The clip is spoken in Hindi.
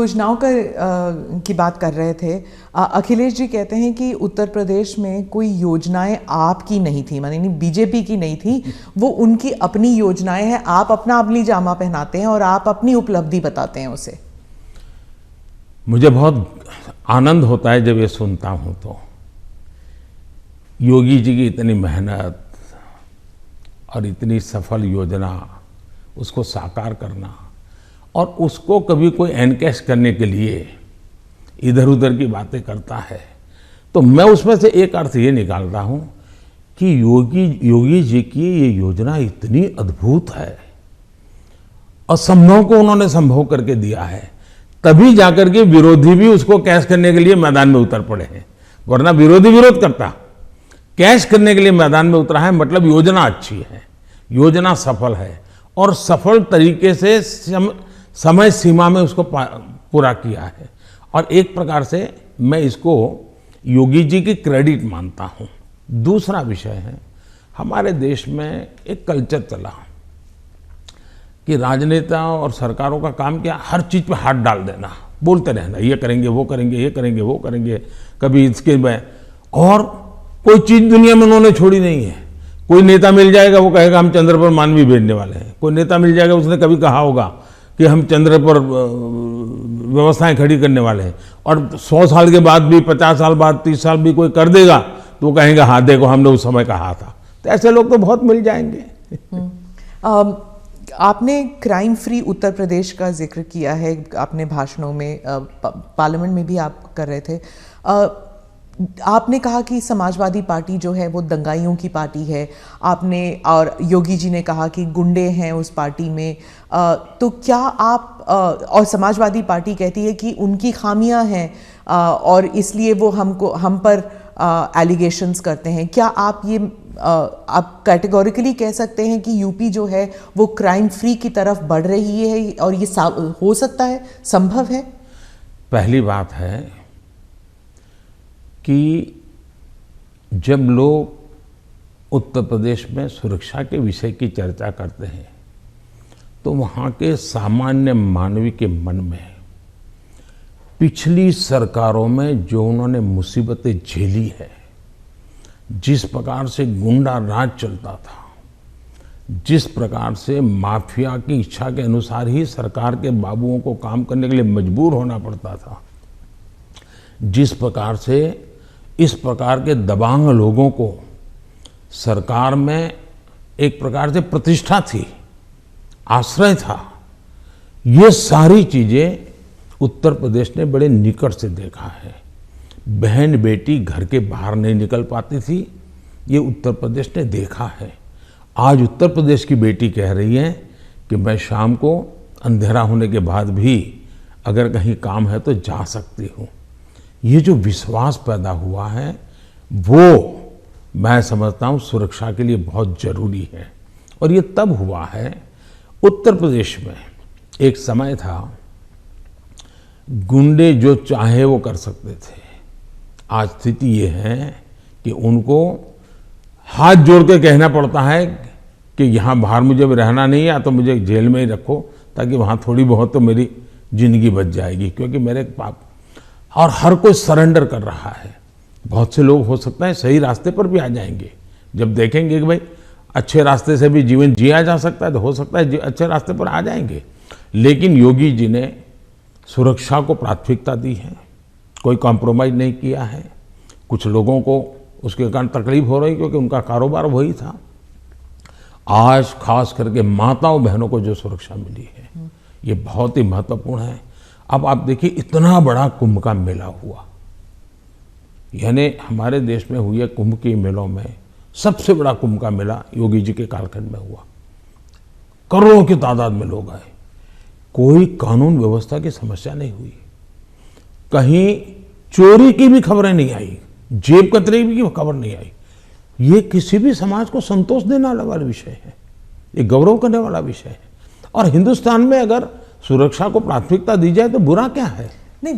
योजनाओं की बात कर रहे थे। अखिलेश जी कहते हैं कि उत्तर प्रदेश में कोई योजनाएं आपकी नहीं थी, माने नहीं बीजेपी की नहीं थी, वो उनकी अपनी योजनाएं हैं। आप अपनी जामा पहनाते हैं और आप अपनी उपलब्धि बताते हैं उसे। मुझे बहुत आनंद होता है जब ये सुनता हूं तो योगी जी की इतनी मेहनत और इतनी सफल योजना, उसको साकार करना और उसको कभी कोई एनकैश करने के लिए इधर उधर की बातें करता है, तो मैं उसमें से एक अर्थ ये निकालता हूं कि योगी जी की ये योजना इतनी अद्भुत है, असंभव को उन्होंने संभव करके दिया है, तभी जाकर के विरोधी भी उसको कैश करने के लिए मैदान में उतर पड़े हैं। वरना विरोधी विरोध करता, कैश करने के लिए मैदान में उतरा है, मतलब योजना अच्छी है, योजना सफल है और सफल तरीके से समय सीमा में उसको पूरा किया है। और एक प्रकार से मैं इसको योगी जी की क्रेडिट मानता हूं। दूसरा विषय है, हमारे देश में एक कल्चर चला कि राजनेता और सरकारों का काम क्या, हर चीज पे हाथ डाल देना, बोलते रहना ये करेंगे वो करेंगे, ये करेंगे वो करेंगे, कभी इसके में, और कोई चीज दुनिया में उन्होंने छोड़ी नहीं है। कोई नेता मिल जाएगा वो कहेगा हम चंद्र पर मानवी भेजने वाले हैं। कोई नेता मिल जाएगा उसने कभी कहा होगा कि हम चंद्र पर व्यवस्थाएं खड़ी करने वाले हैं, और 100 साल के बाद भी, 50 साल बाद, 30 साल भी कोई कर देगा तो वो कहेंगे हाँ देखो हमने उस समय कहा था। तो ऐसे लोग तो बहुत मिल जाएंगे। आपने क्राइम फ्री उत्तर प्रदेश का जिक्र किया है अपने भाषणों में, पार्लियामेंट में भी आप कर रहे थे। आपने कहा कि समाजवादी पार्टी जो है वो दंगाइयों की पार्टी है, आपने, और योगी जी ने कहा कि गुंडे हैं उस पार्टी में। तो क्या आप, और समाजवादी पार्टी कहती है कि उनकी खामियां हैं और इसलिए वो हम पर एलिगेशंस करते हैं। क्या आप ये आप कैटेगोरिकली कह सकते हैं कि यूपी जो है वो क्राइम फ्री की तरफ बढ़ रही है और ये हो सकता है, संभव है? पहली बात है कि जब लोग उत्तर प्रदेश में सुरक्षा के विषय की चर्चा करते हैं तो वहाँ के सामान्य मानवी के मन में पिछली सरकारों में जो उन्होंने मुसीबतें झेली है, जिस प्रकार से गुंडा राज चलता था, जिस प्रकार से माफिया की इच्छा के अनुसार ही सरकार के बाबुओं को काम करने के लिए मजबूर होना पड़ता था, जिस प्रकार से इस प्रकार के दबांग लोगों को सरकार में एक प्रकार से प्रतिष्ठा थी, आश्रय था, ये सारी चीजें उत्तर प्रदेश ने बड़े निकट से देखा है। बहन बेटी घर के बाहर नहीं निकल पाती थी, ये उत्तर प्रदेश ने देखा है। आज उत्तर प्रदेश की बेटी कह रही है कि मैं शाम को अंधेरा होने के बाद भी अगर कहीं काम है तो जा सकती हूँ। ये जो विश्वास पैदा हुआ है वो मैं समझता हूँ सुरक्षा के लिए बहुत जरूरी है। और ये तब हुआ है, उत्तर प्रदेश में एक समय था गुंडे जो चाहे वो कर सकते थे। आज स्थिति ये है कि उनको हाथ जोड़ के कहना पड़ता है कि यहाँ बाहर मुझे रहना नहीं है, या तो मुझे जेल में ही रखो ताकि वहाँ थोड़ी बहुत तो मेरी जिंदगी बच जाएगी, क्योंकि मेरे पाप, और हर कोई सरेंडर कर रहा है। बहुत से लोग हो सकता है सही रास्ते पर भी आ जाएंगे, जब देखेंगे कि भाई अच्छे रास्ते से भी जीवन जिया जा सकता है तो हो सकता है अच्छे रास्ते पर आ जाएंगे। लेकिन योगी जी ने सुरक्षा को प्राथमिकता दी है, कोई कॉम्प्रोमाइज नहीं किया है। कुछ लोगों को उसके कारण तकलीफ हो रही क्योंकि उनका कारोबार वही था। आज खास करके माताओं बहनों को जो सुरक्षा मिली है ये बहुत ही महत्वपूर्ण है। अब आप देखिए इतना बड़ा कुंभ का मेला हुआ, यानी हमारे देश में हुए कुंभ के मेलों में सबसे बड़ा कुंभ का मेला योगी जी के कालखंड में हुआ। करोड़ों की तादाद में लोग आए, कोई कानून व्यवस्था की समस्या नहीं हुई, कहीं चोरी की भी खबरें नहीं आई, जेब कतरे की खबर नहीं आई। ये किसी भी समाज को संतोष देने वाला विषय है, ये गौरव करने वाला विषय है। और हिंदुस्तान में अगर सुरक्षा को प्राथमिकता दी जाए तो बुरा क्या है? नहीं,